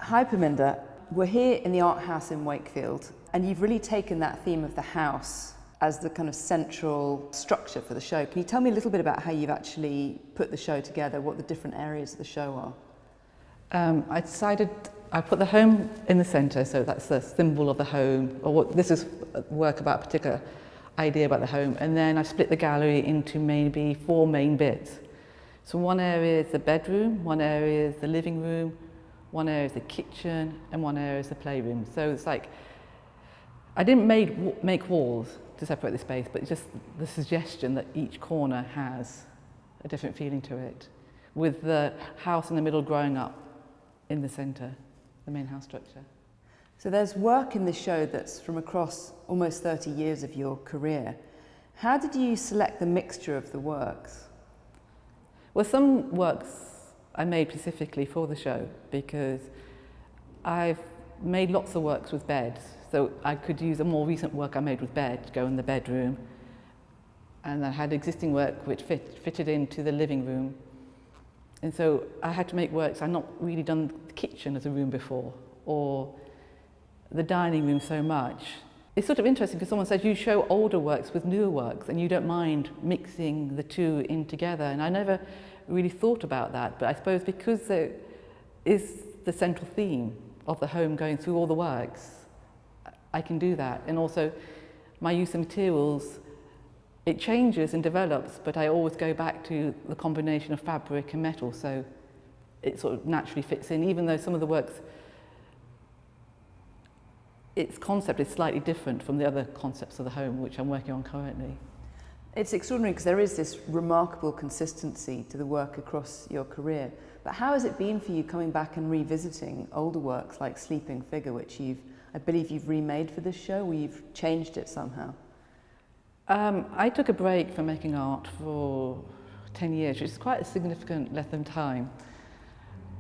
Hi Permindar, we're here in the art house in Wakefield and you've really taken that theme of the house as the kind of central structure for the show. Can you tell me a little bit about how you've actually put the show together, what the different areas of the show are? I decided I put the home in the centre, so that's the symbol of the home, or what, this is work about a particular idea about the home, and then I split the gallery into maybe 4 main bits. So one area is the bedroom, one area is the living room, one area is the kitchen, and one area is the playroom. So it's like, I didn't make walls to separate the space, but just the suggestion that each corner has a different feeling to it, with the house in the middle growing up in the centre, the main house structure. So there's work in this show that's from across almost 30 years of your career. How did you select the mixture of the works? Well, some works I made specifically for the show because I've made lots of works with beds, so I could use a more recent work I made with bed to go in the bedroom, and I had existing work which fitted into the living room. And so I had to make works. I'd not really done the kitchen as a room before, or the dining room so much. It's sort of interesting because someone says you show older works with newer works and you don't mind mixing the two in together. And I never really thought about that, but I suppose because there is the central theme of the home going through all the works, I can do that. And also my use of materials, it changes and develops, but I always go back to the combination of fabric and metal, so it sort of naturally fits in, even though some of the works, its concept is slightly different from the other concepts of the home, which I'm working on currently. It's extraordinary because there is this remarkable consistency to the work across your career. But how has it been for you coming back and revisiting older works like Sleeping Figure, which I believe you've remade for this show, or you've changed it somehow? I took a break from making art for 10 years, which is quite a significant length of time.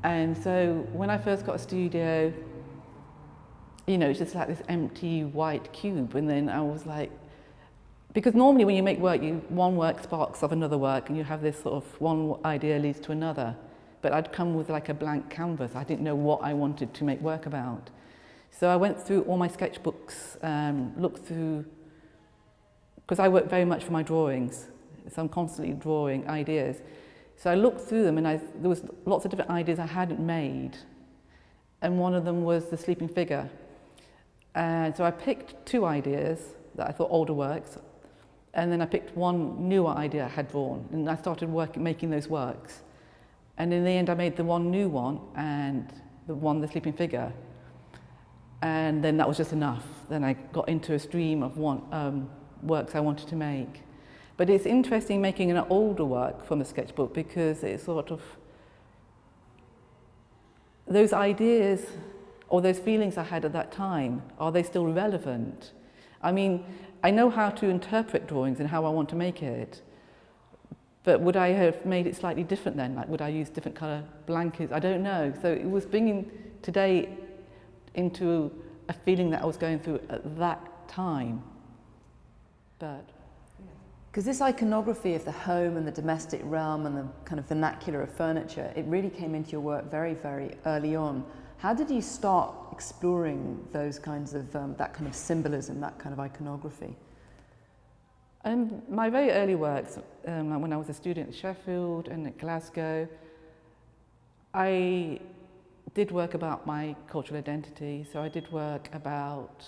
And so when I first got a studio, you know, it's just like this empty white cube. And then I was like, because normally when you make work, one work sparks off another work and you have this sort of one idea leads to another. But I'd come with like a blank canvas. I didn't know what I wanted to make work about. So I went through all my sketchbooks, looked through, because I work very much for my drawings, so I'm constantly drawing ideas. So I looked through them and there was lots of different ideas I hadn't made. And one of them was the Sleeping Figure. And so I picked 2 ideas that I thought older works, and then I picked one newer idea I had drawn, and I started making those works. And in the end I made the one new one and the Sleeping Figure. And then that was just enough. Then I got into a stream of works I wanted to make. But it's interesting making an older work from a sketchbook because it's sort of, those ideas or those feelings I had at that time, are they still relevant? I mean, I know how to interpret drawings and how I want to make it, but would I have made it slightly different then? Like, would I use different colour blankets? I don't know. So it was bringing today into a feeling that I was going through at that time. But because this iconography of the home and the domestic realm and the kind of vernacular of furniture, it really came into your work very, very early on. How did you start exploring those kinds of, that kind of symbolism, that kind of iconography? My very early works, when I was a student at Sheffield and at Glasgow, I did work about my cultural identity. So I did work about,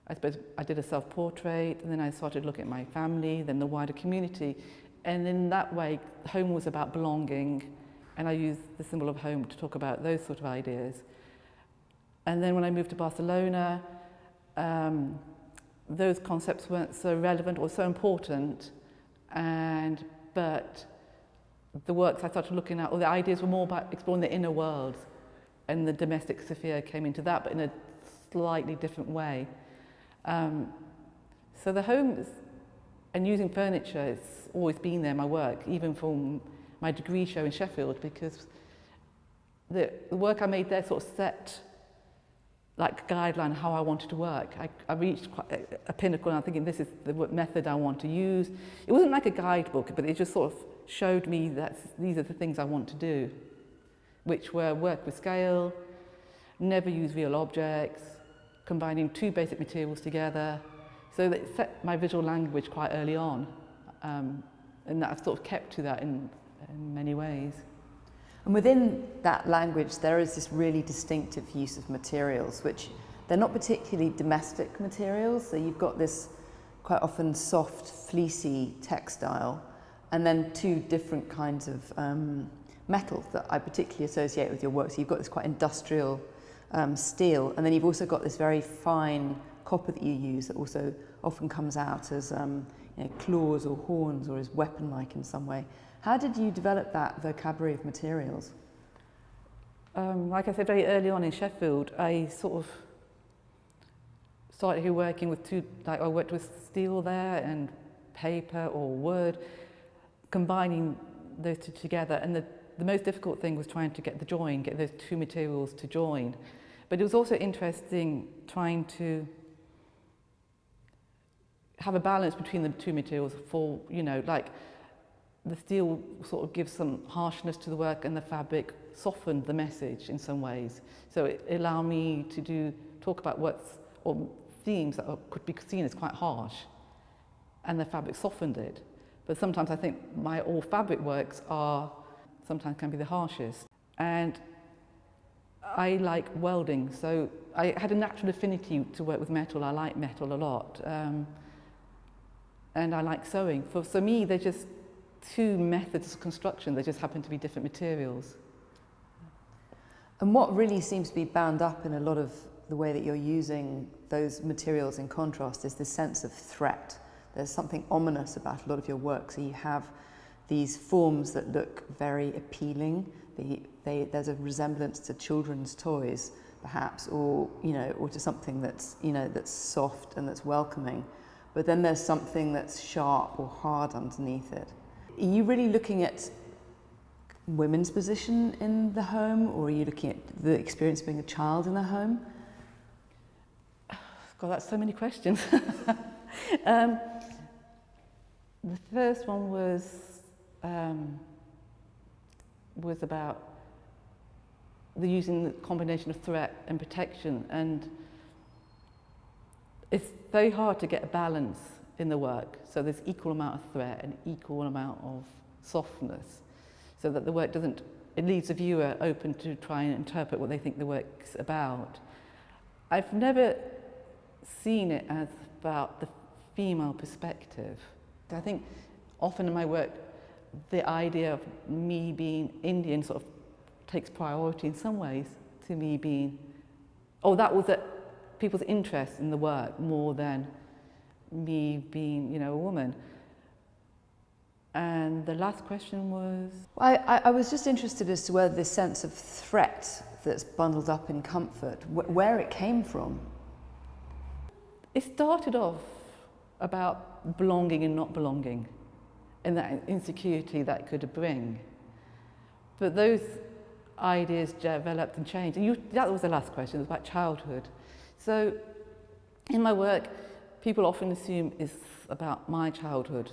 I suppose I did a self-portrait, and then I started looking at my family, then the wider community. And in that way, home was about belonging, and I used the symbol of home to talk about those sort of ideas. And then when I moved to Barcelona, those concepts weren't so relevant or so important, but the works I started looking at, or the ideas were more about exploring the inner world, and the domestic sphere came into that, but in a slightly different way. So the homes and using furniture, it's always been there in my work, even from my degree show in Sheffield, because the work I made there sort of set like a guideline how I wanted to work. I reached quite a pinnacle, and I'm thinking this is the method I want to use. It wasn't like a guidebook, but it just sort of showed me that these are the things I want to do, which were work with scale, never use real objects, combining two basic materials together. So that set my visual language quite early on, and that I've sort of kept to that in many ways. And within that language, there is this really distinctive use of materials, which they're not particularly domestic materials. So you've got this quite often soft, fleecy textile, and then two different kinds of metal that I particularly associate with your work. So you've got this quite industrial steel, and then you've also got this very fine copper that you use that also often comes out as claws or horns or is weapon-like in some way. How did you develop that vocabulary of materials? Like I said, very early on in Sheffield, I sort of started working with I worked with steel there and paper or wood, combining those two together. And the most difficult thing was trying to get those two materials to join. But it was also interesting trying to have a balance between the two materials for, like the steel sort of gives some harshness to the work and the fabric softened the message in some ways. So it allowed me to talk about themes that could be seen as quite harsh, and the fabric softened it. But sometimes I think my all fabric works sometimes can be the harshest. And I like welding, so I had a natural affinity to work with metal. I like metal a lot. And I like sewing. For me, they're just two methods of construction. They just happen to be different materials. And what really seems to be bound up in a lot of the way that you're using those materials in contrast is this sense of threat. There's something ominous about a lot of your work. So you have these forms that look very appealing. There's a resemblance to children's toys, perhaps, or to something that's soft and that's welcoming. But then there's something that's sharp or hard underneath it. Are you really looking at women's position in the home, or are you looking at the experience of being a child in a home? God, that's so many questions. The first one was about using the combination of threat and protection, and it's very hard to get a balance in the work. So there's equal amount of threat and equal amount of softness, so that the work it leaves the viewer open to try and interpret what they think the work's about. I've never seen it as about the female perspective. I think often in my work, the idea of me being Indian sort of takes priority in some ways to me being, that was people's interest in the work more than me being, a woman. And the last question was? I was just interested as to whether this sense of threat that's bundled up in comfort, where it came from. It started off about belonging and not belonging, and that insecurity that could bring. But those ideas developed and changed. And that was the last question, it was about childhood. So in my work, people often assume it's about my childhood.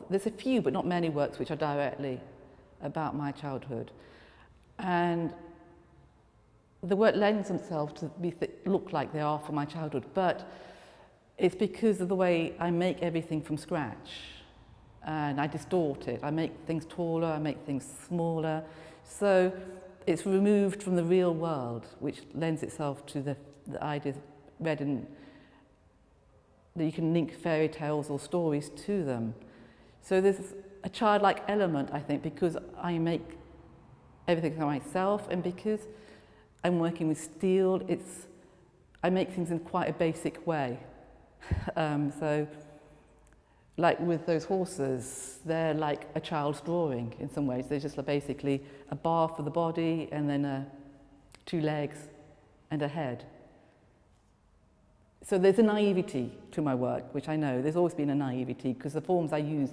There's a few, but not many works which are directly about my childhood. And the work lends themselves to look like they are from my childhood, but it's because of the way I make everything from scratch. And I distort it. I make things taller, I make things smaller. So it's removed from the real world, which lends itself to the ideas read in, that you can link fairy tales or stories to them. So there's a childlike element, I think, because I make everything for myself, and because I'm working with steel, I make things in quite a basic way. So, like with those horses, they're like a child's drawing in some ways. They're just basically a bar for the body, and then 2 legs and a head. So there's a naivety to my work, which I know. There's always been a naivety, because the forms I use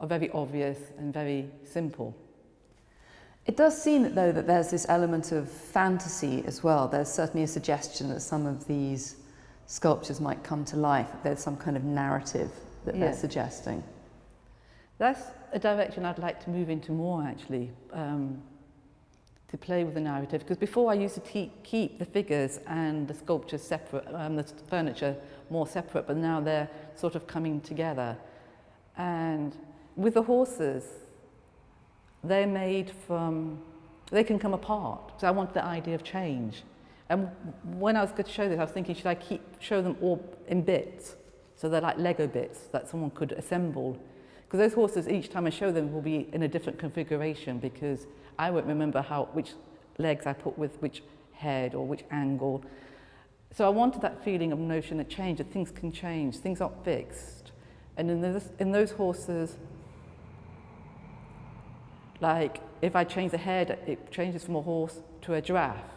are very obvious and very simple. It does seem, though, that there's this element of fantasy as well. There's certainly a suggestion that some of these sculptures might come to life. There's some kind of narrative that they're suggesting. That's a direction I'd like to move into more, actually, to to play with the narrative, because before I used to keep the figures and the sculptures separate, the furniture more separate, but now they're sort of coming together. And with the horses, they're made from, they can come apart. So I wanted the idea of change. And when I was going to show this, I was thinking, should I show them all in bits? So they're like Lego bits that someone could assemble. Because those horses, each time I show them, will be in a different configuration, because I won't remember which legs I put with which head or which angle. So I wanted that feeling of notion of change, that things can change, things aren't fixed. And in those horses, like if I change the head, it changes from a horse to a giraffe.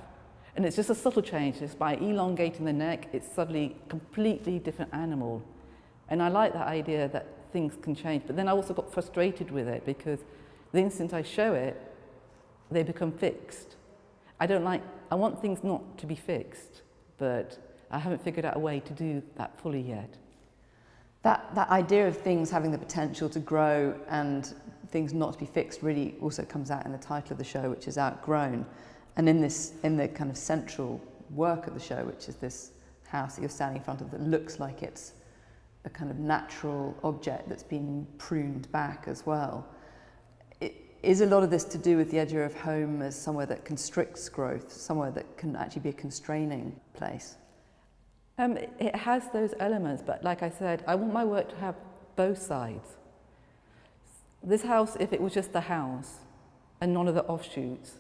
And it's just a subtle change. Just by elongating the neck, it's suddenly a completely different animal. And I like that idea that things can change. But then I also got frustrated with it, because the instant I show it, they become fixed. I want things not to be fixed, but I haven't figured out a way to do that fully yet. That idea of things having the potential to grow and things not to be fixed really also comes out in the title of the show, which is Outgrown. And in the kind of central work of the show, which is this house that you're standing in front of that looks like it's a kind of natural object that's been pruned back as well. Is a lot of this to do with the idea of home as somewhere that constricts growth, somewhere that can actually be a constraining place? It has those elements, but like I said, I want my work to have both sides. This house, if it was just the house and none of the offshoots,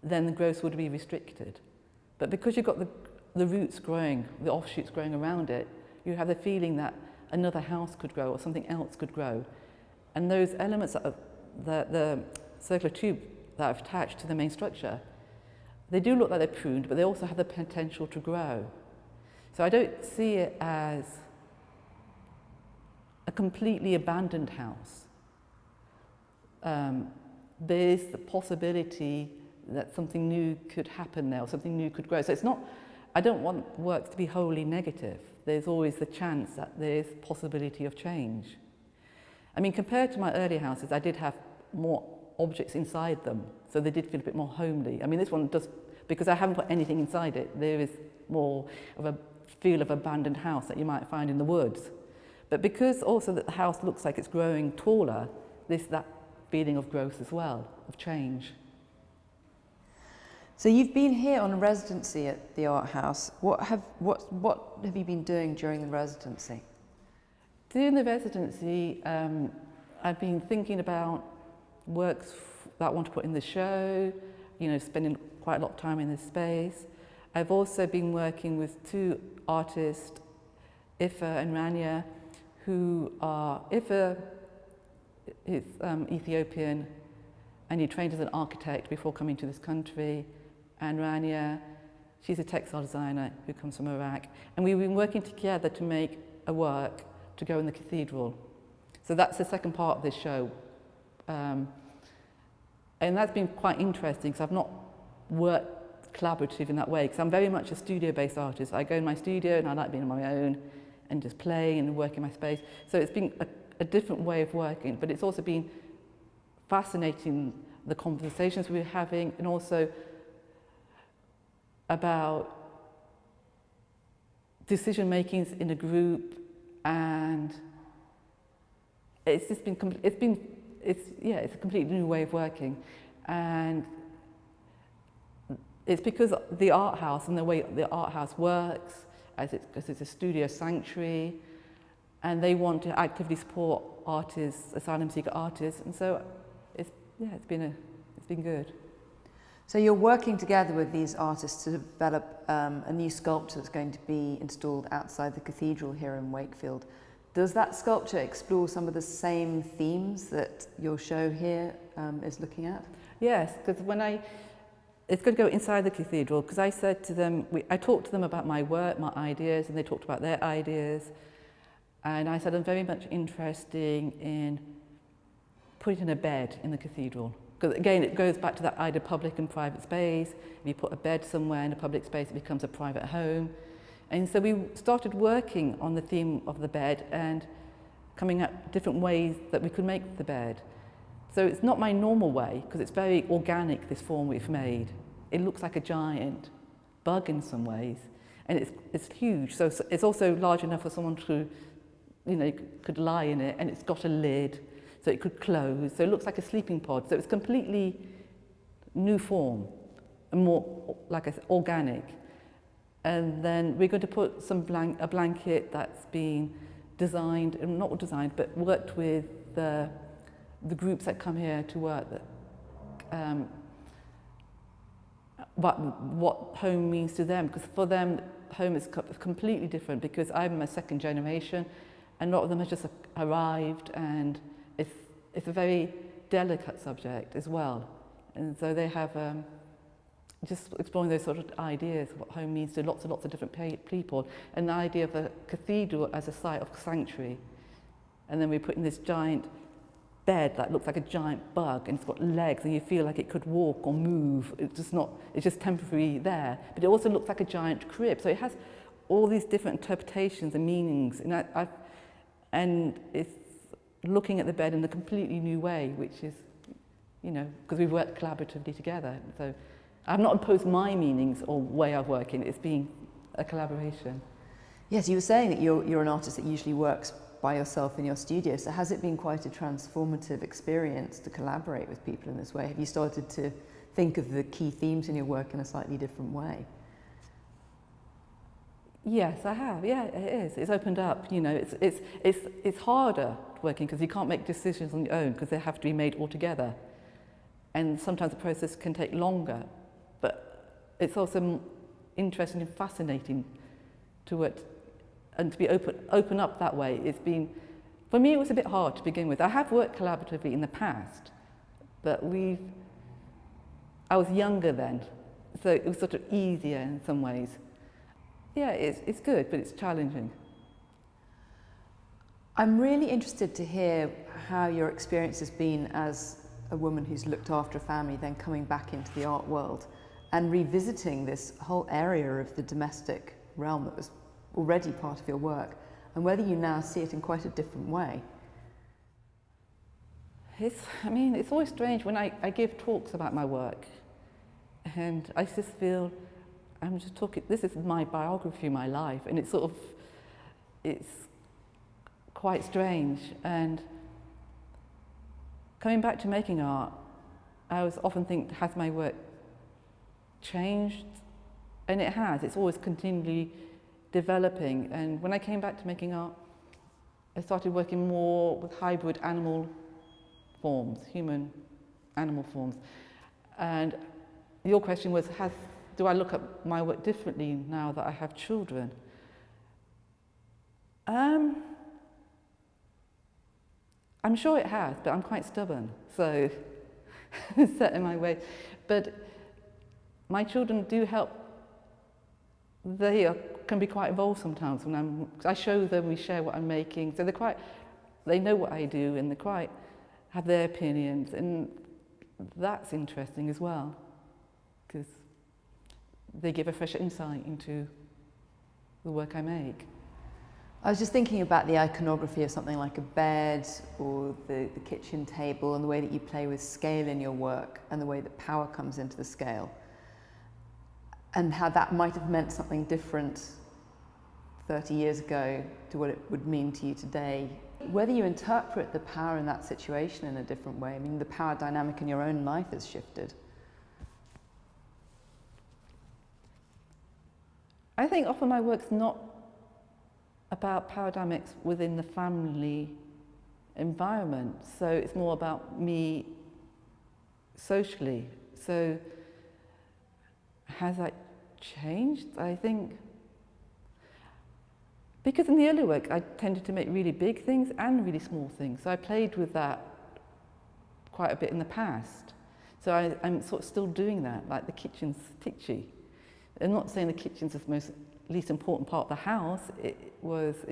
then the growth would be restricted. But because you've got the roots growing, the offshoots growing around it, you have the feeling that another house could grow or something else could grow. And those elements of the circular tube that I've attached to the main structure, they do look like they're pruned, but they also have the potential to grow. So I don't see it as a completely abandoned house. There's the possibility that something new could happen there, or something new could grow. So it's not, I don't want work to be wholly negative. There's always the chance that there's possibility of change. I mean, compared to my earlier houses, I did have more objects inside them, so they did feel a bit more homely. I mean, this one does, because I haven't put anything inside it, there is more of a feel of abandoned house that you might find in the woods. But because also that the house looks like it's growing taller, there's that feeling of growth as well, of change. So you've been here on residency at the art house. What have you been doing during the residency? During the residency, I've been thinking about works that I want to put in the show, you know, spending quite a lot of time in this space. I've also been working with two artists, Ifa and Rania, who are, Ifa is Ethiopian, and he trained as an architect before coming to this country. And Rania, she's a textile designer who comes from Iraq. And we've been working together to make a work to go in the cathedral. So that's the second part of this show. And that's been quite interesting, because I've not worked collaborative in that way, because I'm very much a studio-based artist. I go in my studio and I like being on my own and just play and work in my space. So it's been a different way of working, but it's also been fascinating, the conversations we were having, and also about decision makings in a group. And it's just been it's a completely new way of working. And it's because the art house and the way the art house works, because it's a studio sanctuary, and they want to actively support artists, asylum seeker artists, and so it's been good. So you're working together with these artists to develop a new sculpture that's going to be installed outside the cathedral here in Wakefield. Does that sculpture explore some of the same themes that your show here is looking at? Yes, because it's going to go inside the cathedral, because I said to them, I talked to them about my work, my ideas, and they talked about their ideas. And I said I'm very much interested in putting a bed in the cathedral. Because again, it goes back to that idea of public and private space. If you put a bed somewhere in a public space, it becomes a private home. And so we started working on the theme of the bed and coming up with different ways that we could make the bed. So it's not my normal way, because it's very organic, this form we've made. It looks like a giant bug in some ways, and it's huge. So it's also large enough for someone to, could lie in it, and it's got a lid, so it could close. So it looks like a sleeping pod. So it's completely new form, and more, like I said, organic. And then we're going to put a blanket that's been designed, not designed, but worked with the groups that come here to work. What home means to them, because for them, home is completely different. Because I'm a second generation, and a lot of them have just arrived, and it's a very delicate subject as well. And so they have just exploring those sort of ideas, what home means to lots and lots of different people, and the idea of a cathedral as a site of sanctuary. And then we put in this giant bed that looks like a giant bug, and it's got legs, and you feel like it could walk or move. It's just temporary there. But it also looks like a giant crib. So it has all these different interpretations and meanings. And it's looking at the bed in a completely new way, which is, because we've worked collaboratively together. So I've not imposed my meanings or way of working. It's been a collaboration. Yes, you were saying that you're an artist that usually works by yourself in your studio. So has it been quite a transformative experience to collaborate with people in this way? Have you started to think of the key themes in your work in a slightly different way? Yes, I have. Yeah, it is. It's opened up. It's harder working because you can't make decisions on your own, because they have to be made all together, and sometimes the process can take longer. But it's also interesting and fascinating to work and to be open up that way. It's been, for me, it was a bit hard to begin with. I have worked collaboratively in the past, but I was younger then, so it was sort of easier in some ways. Yeah, it's good, but it's challenging. I'm really interested to hear how your experience has been as a woman who's looked after a family, then coming back into the art world and revisiting this whole area of the domestic realm that was already part of your work, and whether you now see it in quite a different way. It's always strange when I give talks about my work, and I just feel I'm just talking, this is my biography, my life, and it's quite strange. And coming back to making art, I was often think, has my work changed? And it has. It's always continually developing. And when I came back to making art, I started working more with hybrid animal forms, human animal forms. And your question was, do I look at my work differently now that I have children? I'm sure it has, but I'm quite stubborn, so set in my way. But my children do help. They can be quite involved sometimes when I show them, we share what I'm making, so they know what I do, and they have their opinions, and that's interesting as well, because they give a fresh insight into the work I make. I was just thinking about the iconography of something like a bed or the kitchen table, and the way that you play with scale in your work, and the way that power comes into the scale, and how that might have meant something different 30 years ago to what it would mean to you today. Whether you interpret the power in that situation in a different way, I mean, the power dynamic in your own life has shifted. I think often my work's not about power dynamics within the family environment, so it's more about me socially. So has that changed? I think because in the early work I tended to make really big things and really small things, so I played with that quite a bit in the past. So I'm sort of still doing that, like the kitchen's titchy. I'm not saying the kitchen's the least important part of the house. It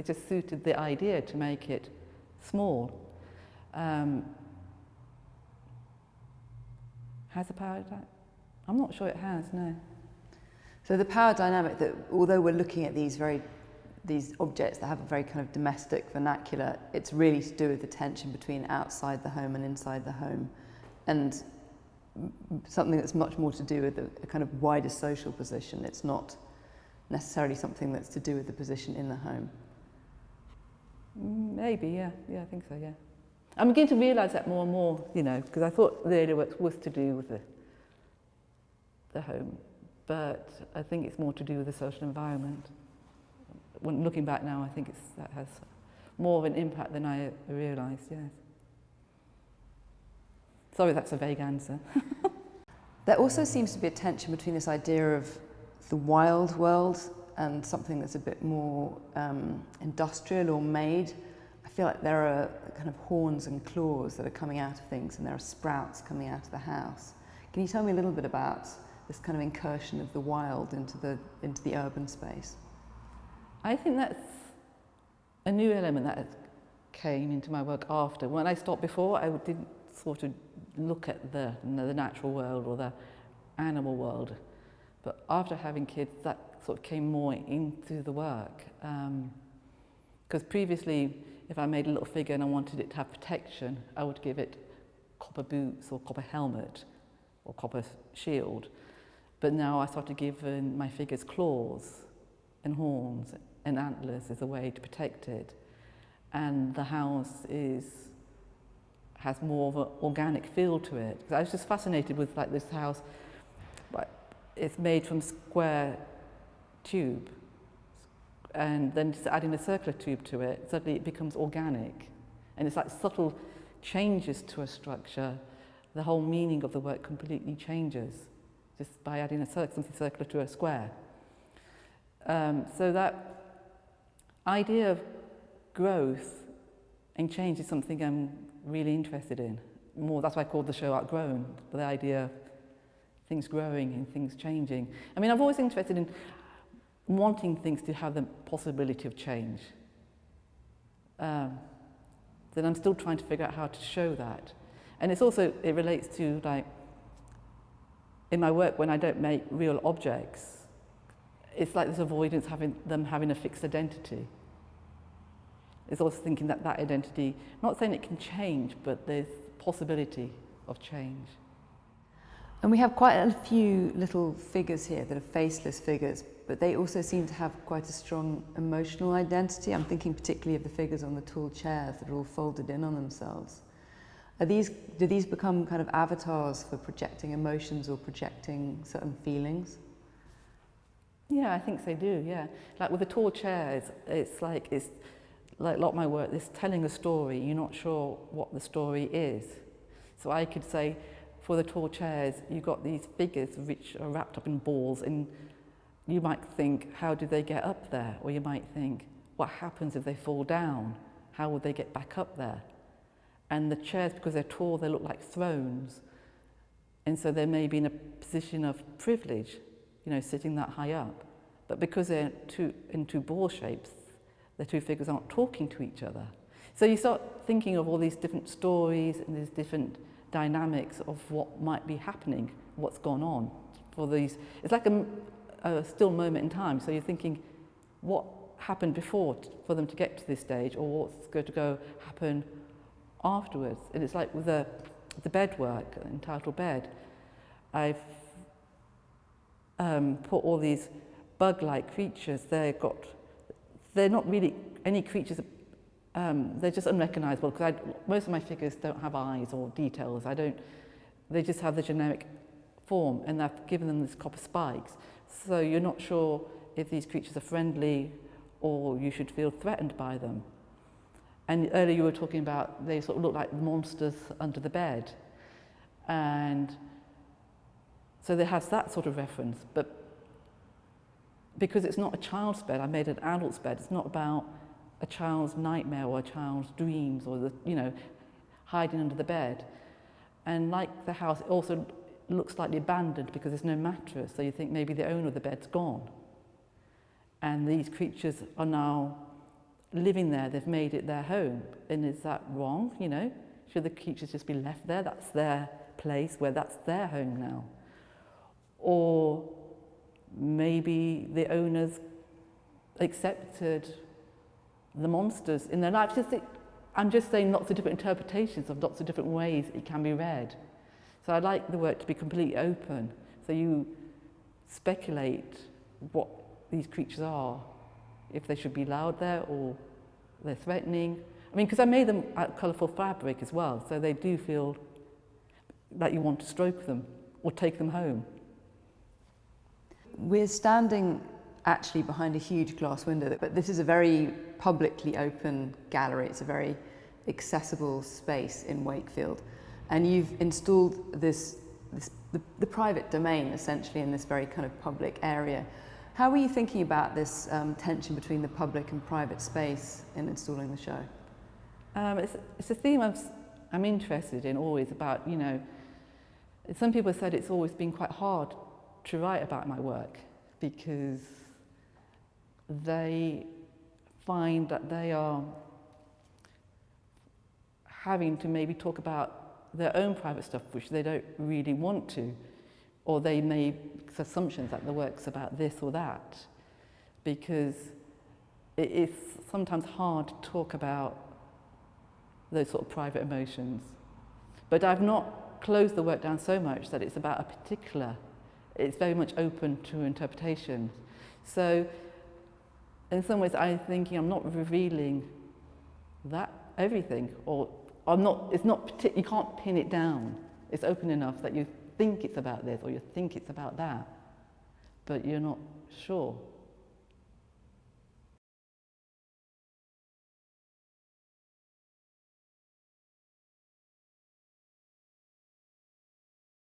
just suited the idea to make it small. Has the power dynamic? I'm not sure it has, no. So the power dynamic, that although we're looking at these very these objects that have a very kind of domestic vernacular, it's really to do with the tension between outside the home and inside the home, and something that's much more to do with a kind of wider social position. It's not necessarily something that's to do with the position in the home. Maybe, yeah, I think so, yeah. I'm beginning to realise that more and more, you know, because I thought the earlier work was to do with the home, but I think it's more to do with the social environment. When looking back now, I think that has more of an impact than I realised, yes. Sorry, that's a vague answer. There also seems to be a tension between this idea of the wild world and something that's a bit more industrial or made. I feel like there are kind of horns and claws that are coming out of things, and there are sprouts coming out of the house. Can you tell me a little bit about this kind of incursion of the wild into the urban space? I think that's a new element that came into my work after. When I stopped before, I didn't sort of look at the natural world or the animal world. But after having kids, that sort of came more into the work. Because previously, if I made a little figure and I wanted it to have protection, I would give it copper boots or copper helmet or copper shield. But now I started giving my figures claws and horns and antlers as a way to protect it. And the house has more of an organic feel to it. I was just fascinated with like this house. It's made from square tube, and then just adding a circular tube to it, suddenly it becomes organic. And it's like subtle changes to a structure. The whole meaning of the work completely changes just by adding something circular to a square. So that idea of growth and change is something I'm really interested in. More, that's why I called the show Outgrown, the idea of things growing and things changing. I mean, I've always been interested in wanting things to have the possibility of change. Then I'm still trying to figure out how to show that. And it relates to, like, in my work when I don't make real objects, it's like this avoidance them having a fixed identity. It's also thinking that identity, not saying it can change, but there's possibility of change. And we have quite a few little figures here that are faceless figures, but they also seem to have quite a strong emotional identity. I'm thinking particularly of the figures on the tall chairs that are all folded in on themselves. Do these become kind of avatars for projecting emotions or projecting certain feelings? Yeah, I think they do, yeah. Like with the tall chairs, it's like a lot of my work, it's telling a story, you're not sure what the story is. So I could say, for the tall chairs, you've got these figures which are wrapped up in balls, and you might think, how did they get up there? Or you might think, what happens if they fall down? How would they get back up there? And the chairs, because they're tall, they look like thrones. And so they may be in a position of privilege, sitting that high up. But because they're in two ball shapes, the two figures aren't talking to each other. So you start thinking of all these different stories and these different dynamics of what might be happening, what's gone on for these. It's like a still moment in time. So you're thinking, what happened before for them to get to this stage, or what's going to happen afterwards? And it's like with the bed work, entitled Bed, I've put all these bug-like creatures. They're not really any creatures. They're just unrecognisable because most of my figures don't have eyes or details. They just have the generic form, and I've given them this copper spikes. So you're not sure if these creatures are friendly or you should feel threatened by them. And earlier you were talking about they sort of look like monsters under the bed. And so there has that sort of reference. But because it's not a child's bed, I made an adult's bed. It's not about a child's nightmare or a child's dreams or hiding under the bed. And like the house, it also looks slightly abandoned because there's no mattress. So you think maybe the owner of the bed's gone. And these creatures are now living there. They've made it their home. And is that wrong? Should the creatures just be left there? That's their place, where that's their home now. Or maybe the owners accepted the monsters in their lives. I'm just saying lots of different interpretations of lots of different ways it can be read. So I like the work to be completely open. So you speculate what these creatures are, if they should be loud there or they're threatening. I mean, because I made them out of colourful fabric as well, so they do feel like you want to stroke them or take them home. We're standing actually behind a huge glass window, but this is a very publicly open gallery. It's a very accessible space in Wakefield. And you've installed the private domain essentially in this very kind of public area. How were you thinking about this tension between the public and private space in installing the show? It's a theme I'm interested in always about, you know, some people said it's always been quite hard to write about my work because they find that they are having to maybe talk about their own private stuff, which they don't really want to, or they make assumptions that the work's about this or that, because it is sometimes hard to talk about those sort of private emotions. But I've not closed the work down so much that it's about a particular, it's very much open to interpretation. So in some ways I'm thinking I'm not revealing that everything, or you can't pin it down. It's open enough that you think it's about this or you think it's about that, but you're not sure.